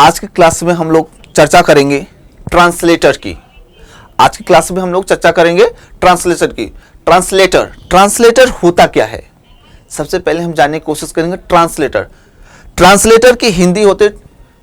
आज की क्लास में हम लोग चर्चा करेंगे ट्रांसलेटर की। आज की क्लास में हम लोग चर्चा करेंगे ट्रांसलेटर की। ट्रांसलेटर होता क्या है, सबसे पहले हम जानने की कोशिश करेंगे। ट्रांसलेटर की हिंदी होते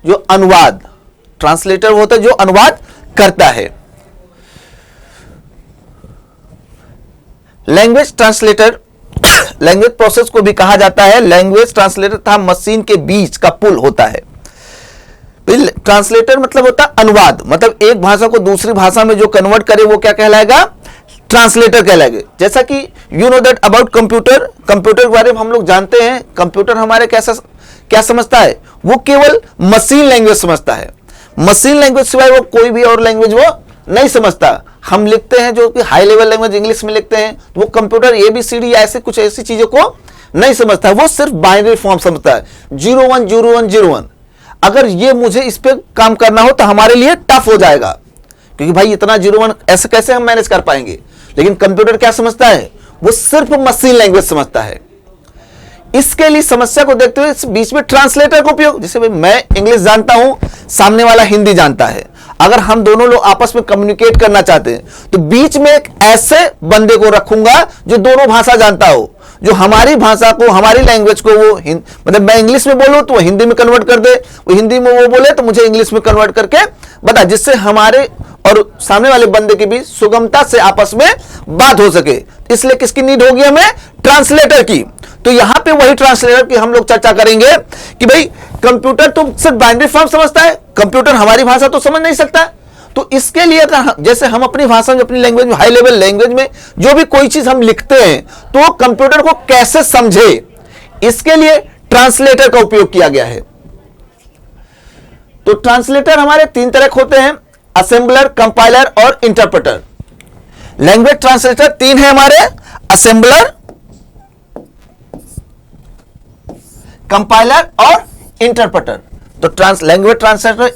जो अनुवाद, ट्रांसलेटर होता है जो अनुवाद करता है। लैंग्वेज ट्रांसलेटर, लैंग्वेज प्रोसेस को भी कहा जाता है। लैंग्वेज ट्रांसलेटर तथा मशीन के बीच का पुल होता है। ट्रांसलेटर मतलब होता है अनुवाद, मतलब एक भाषा को दूसरी भाषा में जो कन्वर्ट करे वो क्या कहलाएगा, ट्रांसलेटर कहलाएगा। जैसा कि you know that about computer, computer के बारे में हम लोग जानते हैं। कंप्यूटर हमारे क्या समझता है, वो केवल मशीन लैंग्वेज समझता है। मशीन लैंग्वेज सिवाय वो कोई भी और लैंग्वेज वो नहीं समझता। हम लिखते हैं जो कि हाई लेवल लैंग्वेज इंग्लिश में लिखते हैं, तो वो कंप्यूटर ABCD या ऐसे कुछ ऐसी चीजों को नहीं समझता है। वो सिर्फ बाइनरी फॉर्म समझता है, 01 01 01। अगर ये मुझे इस पे काम करना हो तो हमारे लिए टफ हो जाएगा, क्योंकि भाई इतना 01 ऐसे कैसे हम मैनेज कर पाएंगे। लेकिन कंप्यूटर क्या समझता है, वो सिर्फ मशीन लैंग्वेज समझता है। इसके लिए समस्या को देखते हुए इस बीच में ट्रांसलेटर का उपयोग, जैसे भाई मैं इंग्लिश जानता हूं, सामने वाला हिंदी जानता है। अगर हम दोनों लोग आपस में कम्युनिकेट करना चाहते हैं तो बीच में एक ऐसे बंदे को रखूंगा जो दोनों भाषा जानता हो, जो हमारी भाषा को, हमारी लैंग्वेज को वो मतलब मैं इंग्लिश में बोलूं तो वो हिंदी में कन्वर्ट कर दे, वो हिंदी में वो बोले तो मुझे इंग्लिश में कन्वर्ट करके बता, जिससे हमारे और सामने वाले बंदे के बीच सुगमता से आपस में बात हो सके। इसलिए किसकी नीड होगी हमें, ट्रांसलेटर की। तो यहां पे वही ट्रांसलेटर की हम लोग चर्चा करेंगे कि भाई कंप्यूटर तो सिर्फ बाइनरी फॉर्म समझता है, कंप्यूटर हमारी भाषा तो समझ नहीं सकता। तो इसके लिए जैसे हम अपनी भाषा में, अपनी लैंग्वेज में, हाई लेवल लैंग्वेज में जो भी कोई चीज हम लिखते हैं तो कंप्यूटर को कैसे समझे, इसके लिए ट्रांसलेटर का उपयोग किया गया है। तो ट्रांसलेटर हमारे 3 तरह के होते हैं, असेंबलर, कंपाइलर और इंटरप्रेटर। लैंग्वेज ट्रांसलेटर 3 है हमारे, असेंबलर, कंपाइलर और इंटरप्रेटर। तो लैंग्वेज ट्रांसलेटर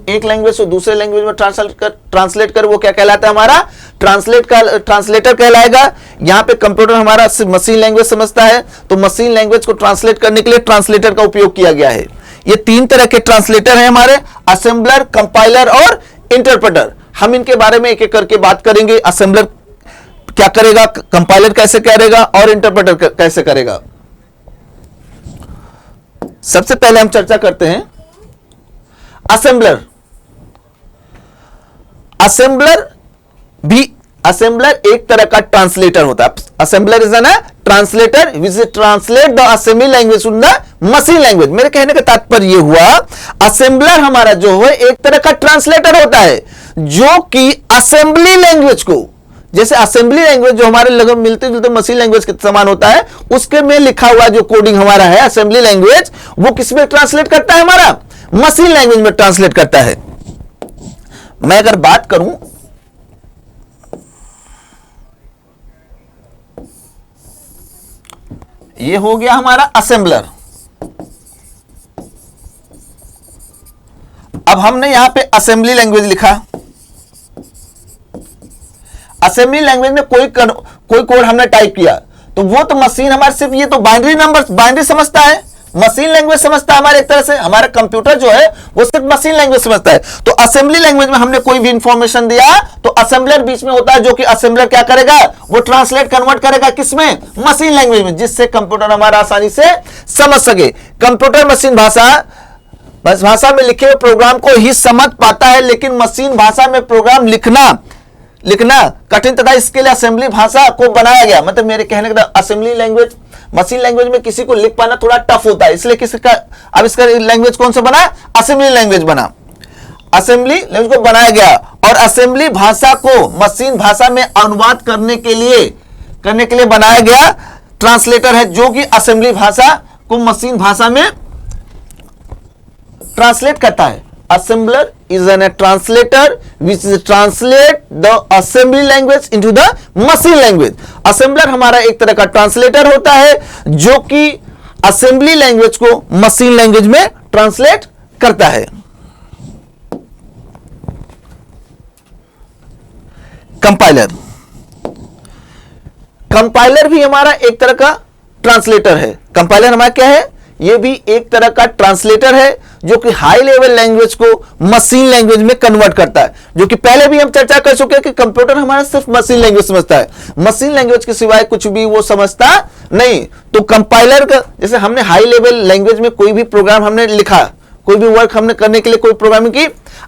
एक लैंग्वेज से दूसरे लैंग्वेज में ट्रांसलेट कर वो क्या कहलाता है, हमारा ट्रांसलेटर कहलाएगा। यहां पे कंप्यूटर हमारा मशीन लैंग्वेज समझता है, तो मशीन लैंग्वेज को ट्रांसलेट करने के लिए ट्रांसलेटर का उपयोग किया गया है। ये 3 तरह के ट्रांसलेटर हैं हमारे, असेंबलर, कंपाइलर और इंटरप्रेटर। हम इनके बारे में एक एक करके बात करेंगे। असेंबलर क्या करेगा, कंपाइलर कैसे करेगा और इंटरप्रेटर कैसे करेगा। सबसे पहले हम चर्चा करते हैं असेंबलर। असेंबलर एक तरह का ट्रांसलेटर होता है। Assembler is an translator which translate the assembly language to the machine language. मेरे कहने का तात्पर्य यह हुआ, असेंबलर हमारा जो है एक तरह का ट्रांसलेटर होता है जो कि असेंबली लैंग्वेज को, जैसे असेंबली लैंग्वेज जो हमारे लगभग मिलते जुलते मशीन लैंग्वेज के समान होता है, उसके में लिखा हुआ जो कोडिंग हमारा है असेंबली लैंग्वेज, वो किस में ट्रांसलेट करता है, हमारा मशीन लैंग्वेज में ट्रांसलेट करता है। मैं अगर बात करूं, ये हो गया हमारा असेंबलर। अब हमने यहां पे असेंबली लैंग्वेज लिखा। असेंबली लैंग्वेज में कोई कोड हमने टाइप किया तो वो तो मशीन हमारे सिर्फ ये तो बाइनरी नंबर, बाइनरी समझता है, मशीन लैंग्वेज समझता है हमारे एक तरह से। हमारा कंप्यूटर जो है वो सिर्फ मशीन लैंग्वेज समझता है। तो असेंबली लैंग्वेज में हमने कोई भी इंफॉर्मेशन दिया तो असेंबलर बीच में होता है, जो कि असेंबलर क्या करेगा, वो ट्रांसलेट कन्वर्ट करेगा किसमें, मशीन लैंग्वेज में, जिससे कंप्यूटर हमारा आसानी से समझ सके। कंप्यूटर मशीन भाषा में लिखे हुए प्रोग्राम को ही समझ पाता है, लेकिन मशीन भाषा में प्रोग्राम लिखना कठिन तथा इसके लिए असेंबली भाषा को बनाया गया। मतलब मेरे कहने का असेंबली लैंग्वेज, मशीन लैंग्वेज में किसी को लिख पाना थोड़ा टफ होता है, इसलिए अब इसका लैंग्वेज कौन सा बना, असेंबली लैंग्वेज बना। असेंबली लैंग्वेज को बनाया गया और असेंबली भाषा को मशीन भाषा में अनुवाद करने के लिए बनाया गया ट्रांसलेटर है, जो कि असेंबली भाषा को मशीन भाषा में ट्रांसलेट करता है। Assembler is a translator which translate the assembly language into the machine language. Assembler हमारा एक तरह का ट्रांसलेटर होता है जो कि असेंबली लैंग्वेज को मशीन लैंग्वेज में ट्रांसलेट करता है। कंपाइलर भी हमारा एक तरह का ट्रांसलेटर है। कंपाइलर हमारा क्या है, ये भी एक तरह का ट्रांसलेटर है जो कि हाई लेवल लैंग्वेज को मशीन लैंग्वेज में कन्वर्ट करता है, जो कि पहले भी हम चर्चा कर चुके हैं कि कंप्यूटर हमारा सिर्फ मशीन लैंग्वेज समझता है, मशीन लैंग्वेज के सिवाय कुछ भी वो समझता नहीं। तो कंपाइलर का, जैसे हमने हाई लेवल लैंग्वेज में कोई भी प्रोग्राम हमने लिखा, कोई भी वर्क हमने करने के लिए कोई प्रोग्रामिंग की,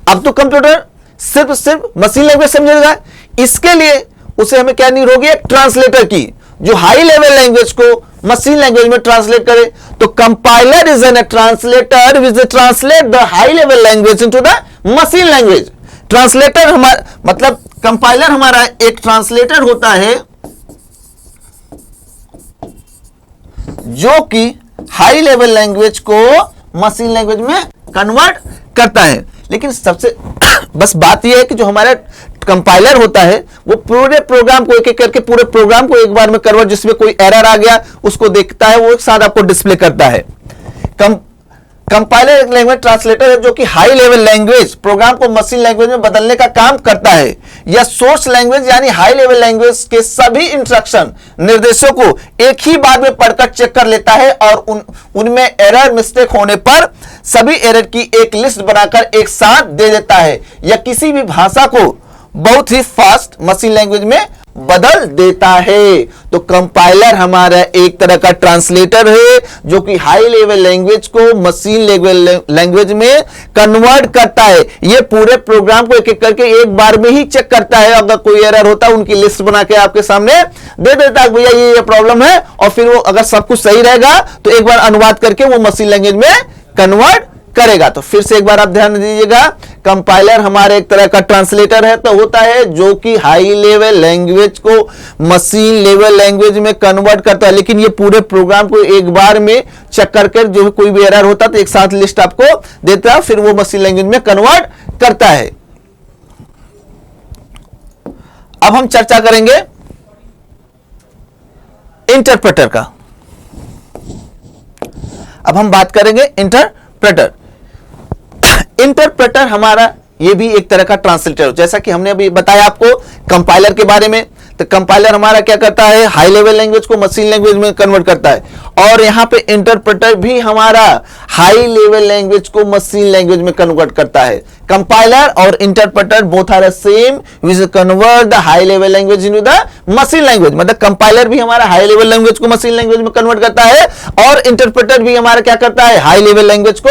अब तो कंप्यूटर सिर्फ मशीन लैंग्वेज समझेगा। इसके लिए उसे हमें क्या नीड होगी, एक ट्रांसलेटर की, जो हाई लेवल लैंग्वेज को मशीन लैंग्वेज में ट्रांसलेट करे। तो compiler is an translator which translate the high level language into the machine language. Translator हमारा मतलब कंपाइलर हमारा एक ट्रांसलेटर होता है जो कि हाई लेवल लैंग्वेज को मशीन लैंग्वेज में कन्वर्ट करता है। लेकिन सबसे बस बात यह है कि जो हमारा कंपाइलर होता है वो पूरे प्रोग्राम को एक एक करके पूरे प्रोग्राम को एक बार में कन्वर्ट, जिसमें कोई एरर आ गया उसको देखता है, वो एक साथ आपको डिस्प्ले करता है। कंपाइलर एक लैंग्वेज ट्रांसलेटर है जो कि हाई लेवल लैंग्वेज प्रोग्राम को मशीन लैंग्वेज में बदलने का काम करता है। यह सोर्स लैंग्वेज यानी हाई लेवल लैंग्वेज के सभी इंस्ट्रक्शन निर्देशों को एक ही बार में पढ़कर चेक कर लेता है और उनमें एरर मिस्टेक होने पर सभी एरर की एक लिस्ट बनाकर एक साथ दे देता है। यह किसी भी भाषा को बहुत ही फास्ट मशीन लैंग्वेज में बदल देता है। तो कंपाइलर हमारा एक तरह का ट्रांसलेटर है जो कि हाई लेवल लैंग्वेज को मशीन लेवल लैंग्वेज में कन्वर्ट करता है। ये पूरे प्रोग्राम को एक एक करके एक बार में ही चेक करता है, अगर कोई एरर होता है उनकी लिस्ट बना के आपके सामने दे देता है, भैया ये प्रॉब्लम है, और फिर वो अगर सब कुछ सही रहेगा तो एक बार अनुवाद करके वो मशीन लैंग्वेज में कन्वर्ट करेगा। तो फिर से एक बार आप ध्यान दीजिएगा, कंपाइलर हमारे एक तरह का ट्रांसलेटर है तो होता है जो कि हाई लेवल लैंग्वेज को मशीन लेवल लैंग्वेज में कन्वर्ट करता है। लेकिन ये पूरे प्रोग्राम को एक बार में चेक करके जो कोई भी एरर होता है तो एक साथ लिस्ट आपको देता है, फिर वो मशीन लैंग्वेज में कन्वर्ट करता है। अब हम चर्चा करेंगे इंटरप्रेटर का। अब हम बात करेंगे इंटरप्रेटर हमारा ये भी एक तरह का ट्रांसलेटर, जैसा कि हमने अभी बताया आपको कंपाइलर के बारे में। तो कंपाइलर हमारा क्या करता है, हाई लेवल लैंग्वेज को मशीन लैंग्वेज में कन्वर्ट करता है, और यहां पे इंटरप्रेटर भी हमारा हाई लेवल लैंग्वेज को मशीन लैंग्वेज में कन्वर्ट करता है। कंपाइलर और interpreter both are same which convert the high level language into the machine language. मतलब कंपाइलर भी हमारा हाई लेवल लैंग्वेज को मशीन लैंग्वेज में कन्वर्ट करता है, और इंटरप्रेटर भी हमारा क्या करता है, हाई लेवल लैंग्वेज को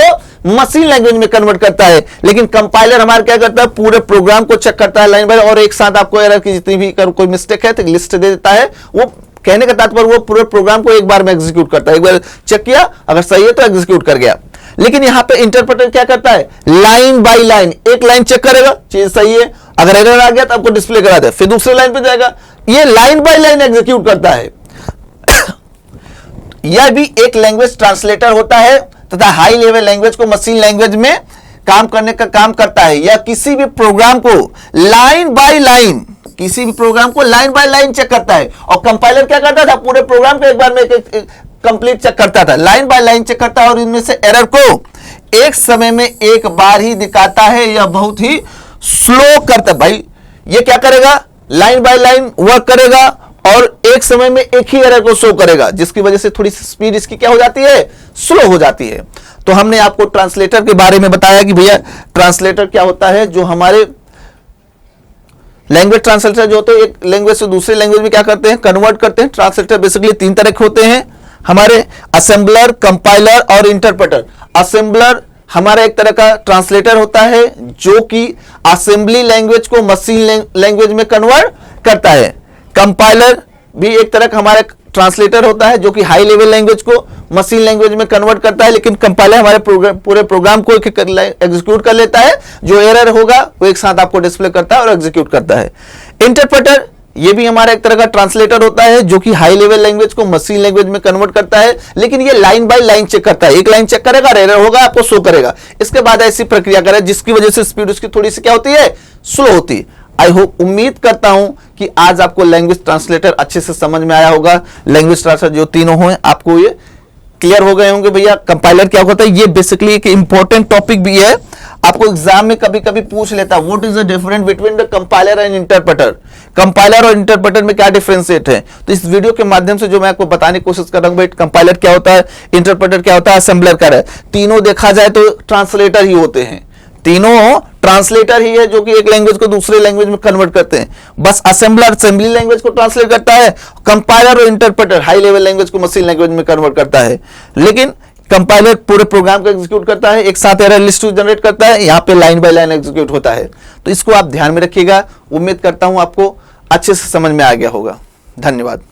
मशीन लैंग्वेज में कन्वर्ट करता है। लेकिन कंपाइलर हमारा क्या करता है, पूरे प्रोग्राम को चेक करता है लाइन बाय, और एक साथ आपको एरर की जितनी भी कोई मिस्टेक है तो लिस्ट दे देता है। वो कहने का तात्पर्य वो पूरे प्रोग्राम को एक बार में एग्जीक्यूट करता है, एक बार चेक किया अगर सही है तो एग्जीक्यूट कर गया। लेकिन यहां पे इंटरप्रेटर क्या करता है, लाइन बाय लाइन एक लाइन चेक करेगा, चीज सही है, अगर एरर आ गया तो आपको डिस्प्ले करा दे, फिर दूसरे लाइन पे जाएगा, ये लाइन बाय लाइन एग्जीक्यूट करता है। यह भी एक लैंग्वेज ट्रांसलेटर होता है तथा हाई लेवल लैंग्वेज को मशीन लैंग्वेज में काम करने का काम करता है। या किसी भी प्रोग्राम को लाइन बाय लाइन, किसी भी प्रोग्राम को लाइन बाय लाइन चेक करता है, और कंपाइलर क्या करता था, पूरे प्रोग्राम को एक बार में कंप्लीट चेक करता था, लाइन बाय लाइन चेक करता है, और इनमें से एरर को एक समय में एक बार ही दिखाता है। यह बहुत ही स्लो करता है। भाई ये क्या करेगा, लाइन बाय लाइन वर्क करेगा और एक समय में एक ही एरर को शो करेगा, जिसकी वजह से थोड़ी सी स्पीड इसकी क्या हो जाती है, स्लो हो जाती है। तो हमने आपको ट्रांसलेटर के बारे में बताया कि भैया ट्रांसलेटर क्या होता है, जो हमारे लैंग्वेज ट्रांसलेटर जो होते हैं एक लैंग्वेज से दूसरी लैंग्वेज में क्या करते हैं, कन्वर्ट करते हैं। ट्रांसलेटर बेसिकली तीन तरह के होते हैं हमारे, असेंबलर, कंपाइलर और इंटरप्रेटर। असेंबलर हमारा एक तरह का ट्रांसलेटर होता है जो कि असेंबली लैंग्वेज को मशीन लैंग्वेज में कन्वर्ट करता है। कंपाइलर भी एक तरह का हमारा ट्रांसलेटर होता है जो कि हाई लेवल लैंग्वेज को मशीन लैंग्वेज में कन्वर्ट करता है। लेकिन कंपाइलर हमारे पूरे प्रोग्राम को एग्जीक्यूट कर लेता है, जो एरर होगा वो एक साथ आपको डिस्प्ले करता है और एग्जीक्यूट करता है। इंटरप्रेटर ये भी हमारा एक तरह का ट्रांसलेटर होता है जो कि हाई लेवल लैंग्वेज को मशीन लैंग्वेज में कन्वर्ट करता है, लेकिन ये लाइन बाय लाइन चेक करता है, एक लाइन चेक करेगा, एरर होगा आपको शो करेगा, इसके बाद ऐसी प्रक्रिया करे जिसकी वजह से स्पीड उसकी थोड़ी सी क्या होती है, स्लो होती है। आई होप, उम्मीद करता हूं कि आज आपको लैंग्वेज ट्रांसलेटर अच्छे से समझ में आया होगा। लैंग्वेज ट्रांसलेटर जो तीनों हैं आपको ये क्लियर हो गए होंगे। भैया कंपाइलर क्या होता है, ये बेसिकली एक इंपॉर्टेंट टॉपिक भी है, आपको एग्जाम में कभी कभी पूछ लेता है what is the difference between the compiler and interpreter. Compiler और इंटरप्रेटर में क्या डिफरेंशिएट है। तो इस वीडियो के माध्यम से जो मैं आपको बताने की कोशिश कर रहा हूं भाई, कंपाइलर क्या होता है, इंटरप्रेटर क्या होता है, असेंबलर क्या है। तीनों देखा जाए तो ट्रांसलेटर ही होते हैं, तीनों ट्रांसलेटर ही है जो कि एक लैंग्वेज को दूसरे लैंग्वेज में कन्वर्ट करते हैं। बस असेंबलर असेंबली लैंग्वेज को ट्रांसलेट करता है, कंपाइलर और इंटरप्रेटर हाई लेवल लैंग्वेज को मशीन लैंग्वेज में कन्वर्ट करता है। लेकिन कंपाइलर पूरे प्रोग्राम को एग्जीक्यूट करता है, एक साथ एरर लिस्ट जनरेट करता है, यहाँ पे लाइन बाय लाइन एग्जीक्यूट होता है। तो इसको आप ध्यान में रखिएगा। उम्मीद करता हूं आपको अच्छे से समझ में आ गया होगा। धन्यवाद।